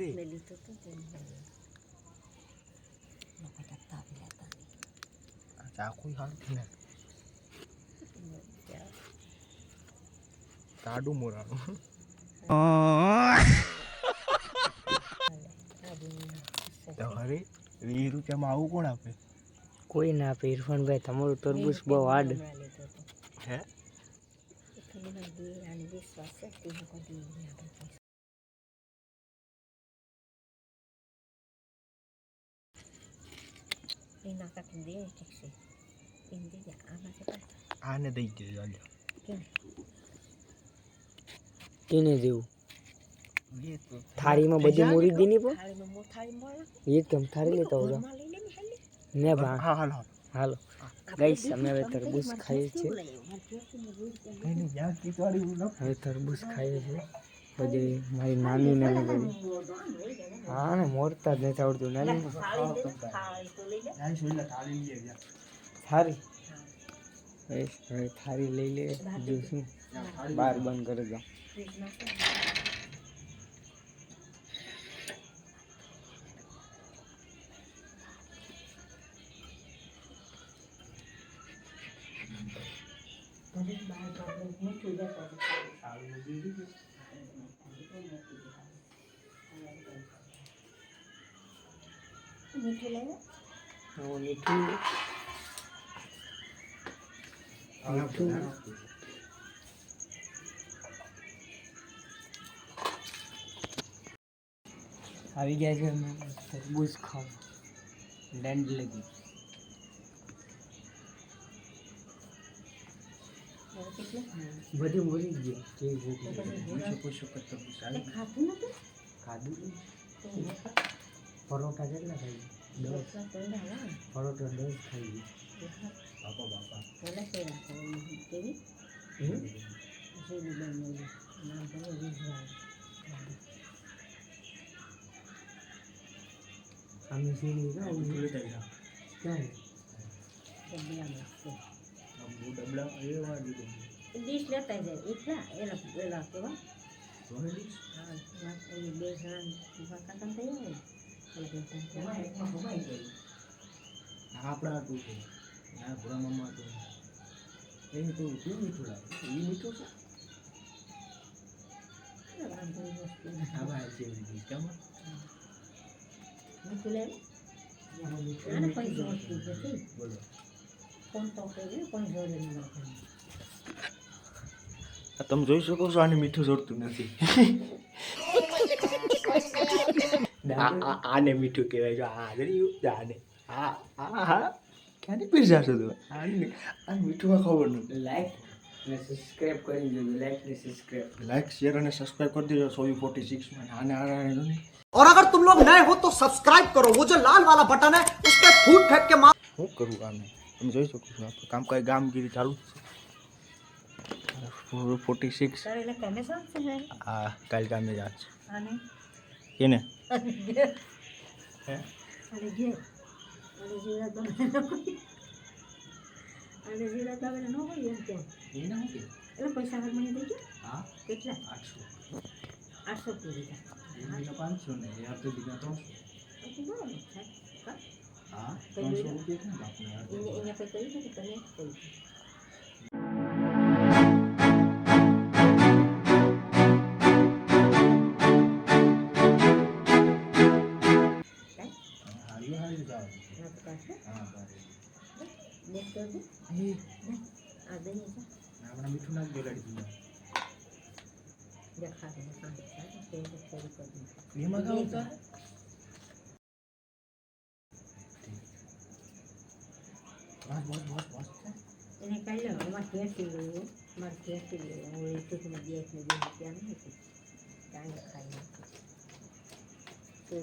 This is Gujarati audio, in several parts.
રે મેલી તો તેમ નકટા તાપલા તાની આ ચાકુ હાલતી ને તાડું મોરાનું તો અરે 20 રૂપિયામાં આવું કોણ આપે? કોઈ ના આપે. ઇરફાનભાઈ તમારું તરબૂચ બહુ હાર્ડ. હે આને દઈ દેજો હાલો. કેને દેવું? થાળીમાં બધી મોરી દીની પણ એ કેમ થાળી લેતા હોજો ને બા. હા હાલો હાલો ગાઈસ અમે હવે તરબૂચ ખાઈએ છીએ. હવે તરબૂચ ખાઈએ છીએ બધી મારી નાની નાની બધી. હા ને મોરતા જ નથી આવડતું નાની થાળી. હવે થાળી લઈ લે બીજું શું બાર બંધ કરી દો. મીઠું લઈને મીઠું આવી ગયા છે અમે તરબૂચ ખાવા લેન્ડ લગી. બધી મરી ગઈ ખાધું પરોઠા કેટલા ખાઈ? 10 પરોઠા 10 ખાઈ અમે સીડી ક્યાં ડીશ લેતા જાય એટલા એલા કેવા બે જણા કાકા થઈ આપણા હતું છે આ ભૂરા મામા હતું એ તો શું મીઠું લાગે એ મીઠું છે આ ભાઈ છે કેમ મીઠું લે આને પૈસા ઓછી જતી બોલો ફોન તો કરે પણ જોડે ન તમે જોઈ શકો છો આને મીઠું જોડતું નથી. આને મીઠું કહેવાય છે. આ આને હા ક્યાંથી પીરસા છો તું? આને મીઠું ખબર નથી. લાઈક ને સબસ્ક્રાઇબ કરી દેજો. લાઈક શેર અને સબસ્ક્રાઇબ કરી દેજો. 146 में आने आ रहा है नहीं. और अगर तुम लोग नए हो तो सब्सक्राइब करो, वो जो लाल वाला बटन है उस पर फूट फेंक के मार. હું કરું આને તમે જોઈ શકો છો આપણે કામ કઈ ગામગીરી ચાલુ છે. 46 એટલે કેમે સાથ છે આ કાલ કામે જા છે આને કેને અરે જે જીરા તો અને જીરા તો ન હોય એમ કે એના હું કે એટલે પૈસા હાર મને દેજો. હા કેટલા? 800 પૂરી એના 500 ને યાર તો બીજા 300 બરાબર છે. હા 300 રૂપિયા ને આપણે અહીંયા પે કરી છે તને કરી હારી જાવ હા દેખ તો એ આ દહીં છે આપણે મીઠું નાખ દે લડી દેખા દે એમાં કામ ઉતાર બસ એને કાલે અમાર કેસી લેવું માર કેસી લેવું હું એ તો તમે ગેસ ને દે ત્યાં નહીં હતી ત્યાં ખાઈ તો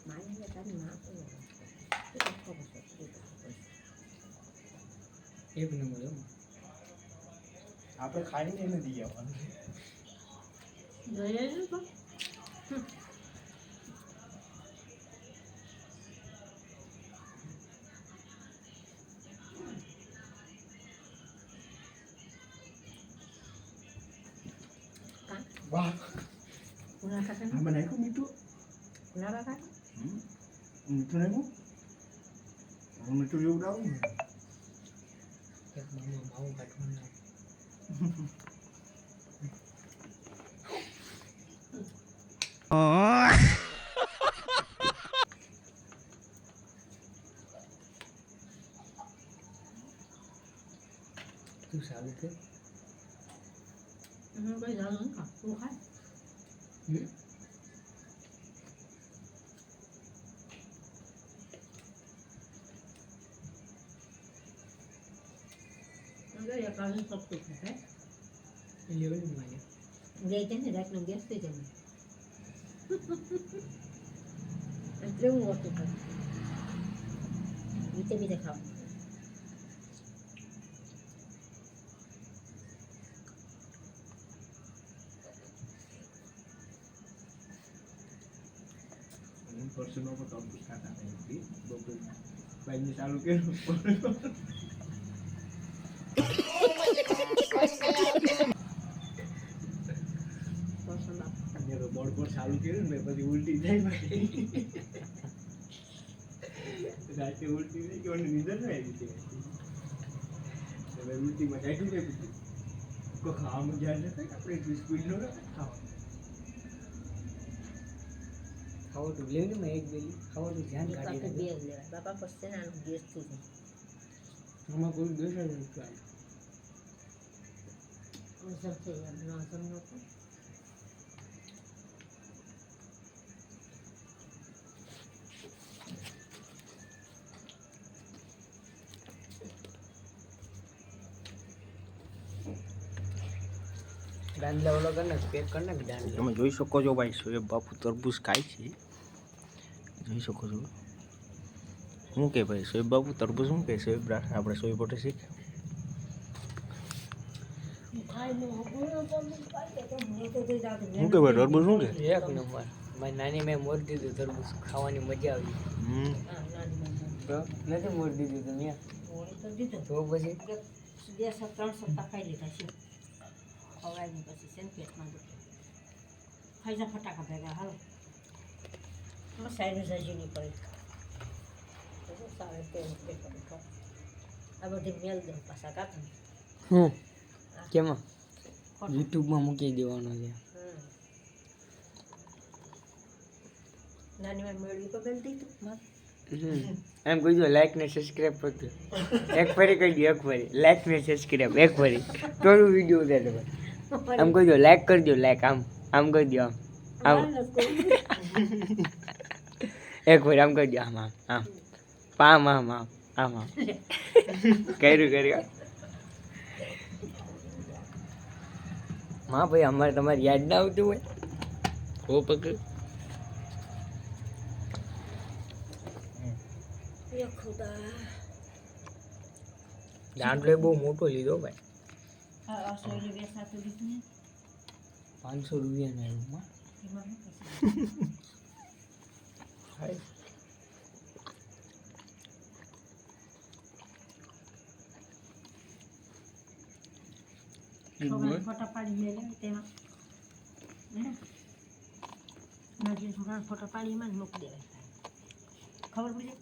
મારી તારી ના તો એક નંબર આપણે ખાઈને એને દઈ આવવાનું જોઈએ છે તો વાહ પૂરા કાકા આમાં નાખ્યું મીઠું પૂરા કાકા મીઠું નાખ્યું હું મીઠું જેવું લાવું ને એક મામા માવું કાઢવાનું તું સારું છે હું કઈ જાણું ને તું ખાય એક કાળું સસ્તું ખાય લેવલ માં ગઈ છે ને રાતનો ગેસ થઈ જાય એટલે હું વસ્તુ ખાય બીજે બીજે ખાવ પરસેમાં પણ તરબૂચ ખાતા નથી બપોર ભાઈને ચાલુ કર્યું અને બોર્ડ પર ચાલુ કર્યું ને પછી ઉલટી થાય રાતે ઉલટી થઈ કે મને નીંદર ન આવી છે ઉલટીમાં કાઢ્યું ને પછી કોઈ ખાવામાં ધ્યાન નથી આપણે સ્પીડ નો ખાવા ખાવો તો લેવું ને એક બેલી ખાવો તો ધ્યાન બાપા કાઢી બે જ લેવાય બાપા પછી નાનો ગેસ થઈ જાય આમાં કોઈ દોષ જ નથી ચાલે હજમ થઈ જાય ન હજમ ન થાય દાંડલા ઓલો કર ને પેક કર ને દાંડલા તમે જોઈ શકો છો ભાઈ સોએબ બાપુ તરબૂચ ખાય છે જોઈ શકો છો શું કે ભાઈ સોએબ બાપુ તરબૂચ શું કે સોએબ આપણે સોએબ પોતે શીખ શું કે ભાઈ તરબૂચ શું કે એક નંબર મારી નાની મેં મોર દીધું તરબૂચ ખાવાની મજા આવી તો નથી મોર દીધું તમે તો દીધું તો પછી 2 3 સપ્તાહ ખાઈ લીધા છે ખવાય પછી છે ને પેટમાં દુખે ખાઈ જા ફટાકા ભેગા હાલો સાઈડ જજી નહીં પડે સારે પેટ આ બધી મેલ દે પાછા કાકા હું કેમાં યુટ્યુબમાં મૂકી દેવાનો છે નાની માં મેળવી તો બેલ દીધું મારે એમ કહી દો લાઈક ને સબસ્ક્રાઇબ કરજો એક ફરી કહી દો એક ફરી લાઈક ને સબસ્ક્રાઇબ એક ફરી તો વિડીયો ઉતારે આમ કહી દો લાઈક કરજો લાઈક આમ આમ કરી દો આમ એક ફરી આમ કરી દો આમ આમ આમ પામ આમ આમ આમ આમ કર્યું હા ભાઈ અમારે તમારે યાદ ના આવતું હોય હો પકડ દાંડલો બહુ મોટો લીધો ભાઈ 500 રૂપિયાના ફોટા પાડી મેલે તેમાં નાજી છોકરા ફોટા પાડી માં મૂકી દેવાય ખબર પડી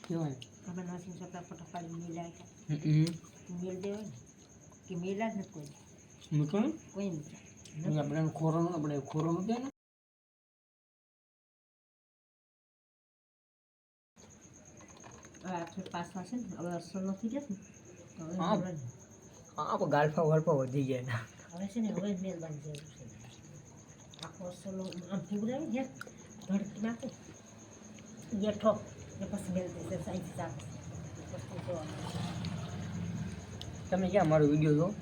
કેવાય આપણે નાજી છોકરા ફોટા પાડી મેલાય મેલ દેવાય કે મેલા જ નથી કોઈ કોઈ નથી આપણે ખોરાનું દે ને આખે પાસમાં છે ને હવે અસર નથી જતું હા પણ ગાલ્ફા વાલ્ફા વધી ગયા ના હવે છે ને હવે મેલ બાંધી જરૂર છે આખો અસર આમ ફીવડાવી ને ધડકી નાખે જેઠો ને પછી મેલ દેશે સાઈઝ ચાપ તમે ક્યાં મારો વિડીયો જો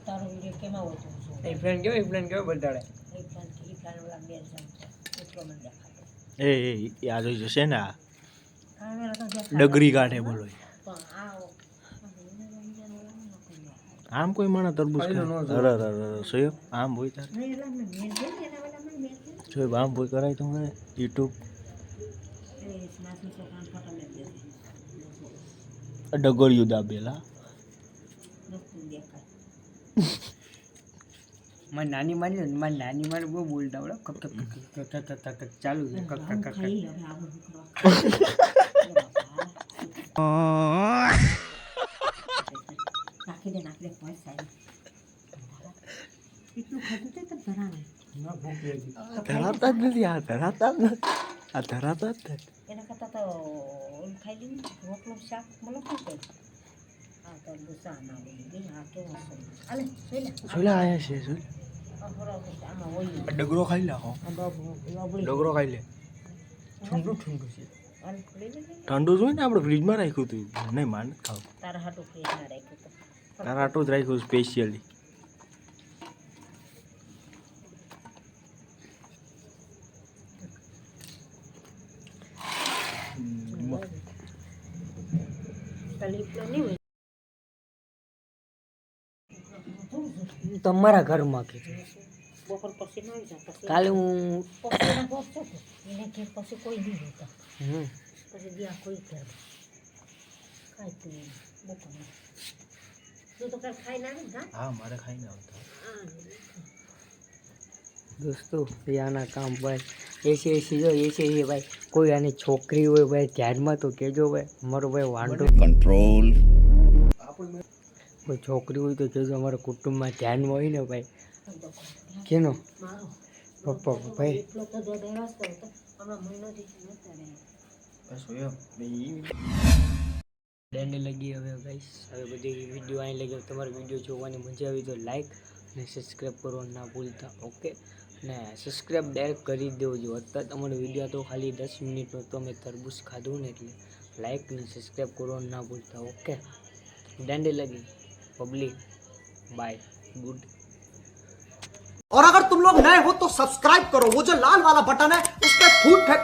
તારો વિડીયો કેમાં હોય તો જો એ ફ્રેન્ડ કેવો બતાડે એ પ્લાન વાળા મેલ જાય એટલો મને દેખાતો એ આ જોઈ જશે ને આ કામેરા તો દેખાય ડગરી કાઢે બોલો પણ આવો આમ કોઈ માણસ તરબૂચ ખાય અરે સોએબ આમ હોય તારે નહીં એટલે મેલ દે એના વાળા મેલ દે સોએબ આમ હોય કરાય તો મને યુટ્યુબ એ નાસી છોકરાને ફોટો મેલ દે ડગરિયું દાબેલા મસ્ત દેખાય મારી નાની માની ને મારી નાની માને બહુ બોલતા આવડે કક કક કક કક કક કક ચાલુ છે કક કક કક ખાઈ લો હવે આ બધું કરવા નાખી દે પોઈન્ટ સાઈડ એટલું ખાધું તો ધરાવે ના ભૂખ લાગી. ધરાતા જ નથી આ ધરાતા જ નથી આ ધરાતા જ નથી એના કરતાં તો ઓલું ખાઈ લઈએ રોટલું શાક મળો શું કરે હા તો ગુસ્સા ના બોલી હા કેવું છે અલે સોલા આયા છે સોલ આમાં હોય ડગરો ખાઈ લે હો ડગરો ખાઈ લે ઠંડુ ઠંડુ છે. ઠંડુ જોઈ ને આપણે ફ્રીજમાં રાખ્યું હતું નહીં માન ખાવ તારા હાટું ફ્રીજમાં રાખ્યું તો તારા આટલું જ રાખ્યું સ્પેશિયલી તલીફલો નહીં હોય તમારા ઘરમાં કીધું બપોર પછી ન આવી જા પછી કાલે હું પપ્પાના ઘર છે ને, એને ઘેર પછી કોઈ નહીં હોતા હમ પછી ગયા કોઈ ઘર ખાય તું બપોરના તું તો કાંઈ ખાઈ ના આવી ને હા મારે ખાઈને આવતા દોસ્તો ये आना काम भाई ऐसे ऐसी जो ऐसे ही भाई कोई आनी छोकरी હોય ભાઈ ધ્યાનમાં તો કહેજો ભાઈ અમારો ભાઈ વાંઢો કંટ્રોલ કોઈ છોકરી હોય તો કહેજો અમારા કુટુંબમાં ધ્યાનમાં હોય ને ભાઈ કેનો મારો પપ્પા ભાઈ એટલો તો જો દેવાસ્તો હતો હમણાં મહિનોથી નહોતા રહ્યા ડેન્ડ લગી હવે ગાઈસ હવે બધી વિડીયો અહીં લગી તમારો વિડીયો જોવાની મજા આવી તો લાઈક અને સબસ્ક્રાઈબ કરવાનું ના ભૂલતા ઓકે ને સબસ્ક્રાઈબ ડાયરેક્ટ કરી દેજો અત્યારે તમારો વિડીયો તો ખાલી 10 મિનિટનો તો મેં તરબૂચ ખાધું ને એટલે લાઈક અને સબસ્ક્રાઈબ કરવાનું ના ભૂલતા ઓકે ડેન્ડ લગી પબ્લિક બાય ગુડ और अगर तुम लोग नए हो तो सब्सक्राइब करो, वो जो लाल वाला बटन है उस पर फूट फेंक